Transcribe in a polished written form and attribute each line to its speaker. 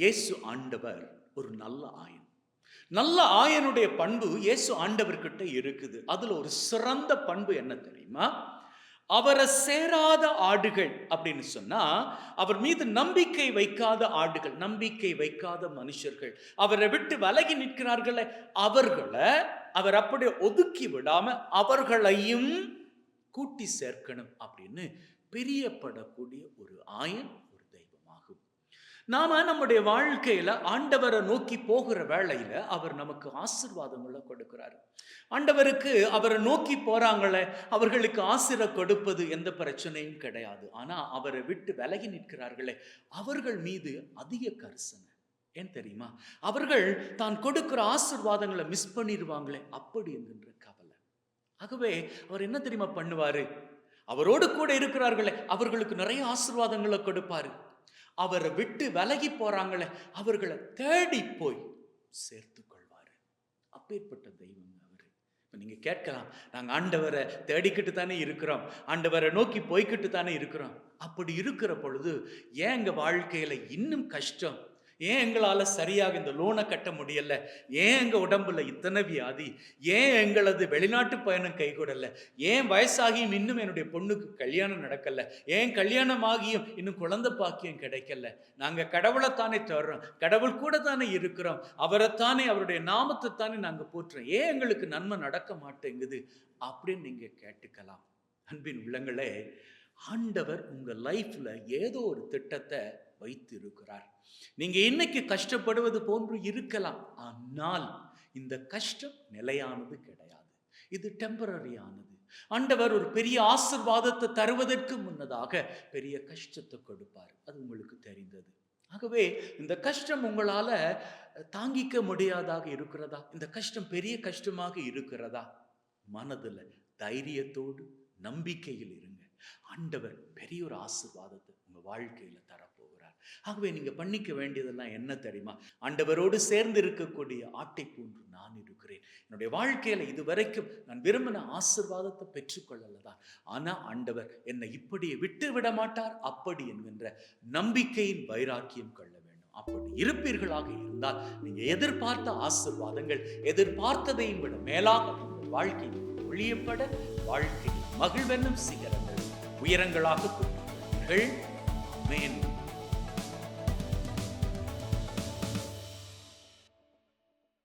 Speaker 1: இயேசு ஆண்டவர் ஒரு நல்ல ஆயன். நல்ல ஆயனுடைய பண்பு இயேசு ஆண்டவர்கிட்ட இருக்குது. அதுல ஒரு சிறந்த பண்பு என்ன தெரியுமா? அவரை சேராத ஆடுகள் அப்படின்னு சொன்னா, அவர் மீது நம்பிக்கை வைக்காத ஆடுகள், நம்பிக்கை வைக்காத மனுஷர்கள், அவரை விட்டு விலகி நிற்கிறார்களே, அவர்களை அவர் அப்படியே ஒதுக்கி விடாம அவர்களையும் கூட்டி சேர்க்கணும் அப்படின்னு பிரியப்படக்கூடிய ஒரு ஆயன், ஒரு தெய்வமாகும். நாம நம்முடைய வாழ்க்கையில ஆண்டவரை நோக்கி போகிற வேளையில அவர் நமக்கு ஆசீர்வாதங்களை கொடுக்கிறார். ஆண்டவருக்கு அவரை நோக்கி போறாங்களே, அவர்களுக்கு ஆசீர்வாதம் கொடுப்பது எந்த பிரச்சனையும் கிடையாது. ஆனா அவரை விட்டு விலகி நிற்கிறார்களே, அவர்கள் மீது அதிக கரிசனை. ஏன் தெரியுமா? அவர்கள் தான் கொடுக்கிற ஆசீர்வாதங்களை மிஸ் பண்ணிடுவாங்களே அப்படி என்கின்ற கவலை. ஆகவே அவர் என்ன தெரியுமா பண்ணுவாரு? அவரோடு கூட இருக்கிறார்களே, அவர்களுக்கு நிறைய ஆசீர்வாதங்களை கொடுப்பாரு. அவரை விட்டு விலகி போறாங்களே, அவர்களை தேடி போய் சேர்த்து கொள்வாரு. அப்பேற்பட்ட தெய்வம் அவரு. இப்ப நீங்க கேட்கலாம், நாங்க ஆண்டவரை தேடிக்கிட்டு தானே இருக்கிறோம், ஆண்டவரை நோக்கி போய்கிட்டு தானே இருக்கிறோம். அப்படி இருக்கிற பொழுது ஏன் எங்க வாழ்க்கையில இன்னும் கஷ்டம்? ஏன் எங்களால சரியாக இந்த லோனை கட்ட முடியல? ஏன் எங்க உடம்புல இத்தனை வியாதி? ஏன் எங்களது வெளிநாட்டு பயணம் கைகூடல? ஏன் வயசாகியும் இன்னும் என்னுடைய பொண்ணுக்கு கல்யாணம் நடக்கல? ஏன் கல்யாணமாகியும் இன்னும் குழந்தை பாக்கியம் கிடைக்கல? நாங்க கடவுளைத்தானே தேடுறோம், கடவுள் கூட தானே இருக்கிறோம், அவரைத்தானே, அவருடைய நாமத்தை தானே நாங்க போற்றுறோம், ஏன் எங்களுக்கு நன்மை நடக்க மாட்டேங்குது அப்படின்னு நீங்க கேட்டுக்கலாம். அன்பின் உள்ளங்களே, ஆண்டவர் உங்க லைஃப்ல ஏதோ ஒரு திட்டத்தை வைத்து இருக்கிறார். நீங்க இன்னைக்கு கஷ்டப்படுவது போன்று இருக்கலாம், ஆனால் இந்த கஷ்டம் நிலையானது கிடையாது, இது டெம்பரரியானது. ஆண்டவர் ஒரு பெரிய ஆசீர்வாதத்தை தருவதற்கு முன்னதாக பெரிய கஷ்டத்தை கொடுப்பார், அது உங்களுக்கு தெரிந்தது. ஆகவே இந்த கஷ்டம் உங்களால தாங்கிக்க முடியாதாக இருக்கிறதா? இந்த கஷ்டம் பெரிய கஷ்டமாக இருக்கிறதா? மனதுல தைரியத்தோடு நம்பிக்கையில் இருங்க. ஆண்டவர் பெரிய ஒரு ஆசீர்வாதத்தை உங்க வாழ்க்கையில தரப்போகிறார். ஆகவே நீங்க பண்ணிக்க வேண்டியதெல்லாம் என்ன தெரியுமா? ஆண்டவரோடு சேர்ந்து இருக்கக்கூடிய ஆட்டை போன்று நான் இருக்கிறேன். என்னுடைய வாழ்க்கையில இதுவரைக்கும் நான் விரும்பின ஆசீர்வாதத்தை பெற்றுக்கொள்ளலதான், ஆனா ஆண்டவர் என்னை இப்படியே விட்டு விட மாட்டார், அப்படி என்கின்ற நம்பிக்கையின் வைராக்கியம் கொள்ள வேண்டும். அப்படி இருப்பீர்களாக இருந்தால் நீங்க எதிர்பார்த்த ஆசீர்வாதங்கள் எதிர்பார்த்ததையும் விட மேலாக வாழ்க்கையில் ஒளியப்பட, வாழ்க்கையில் மகிழ்வென்னும் சிகரங்கள் உயரங்களாக கூட்டுங்கள். ஆமென்.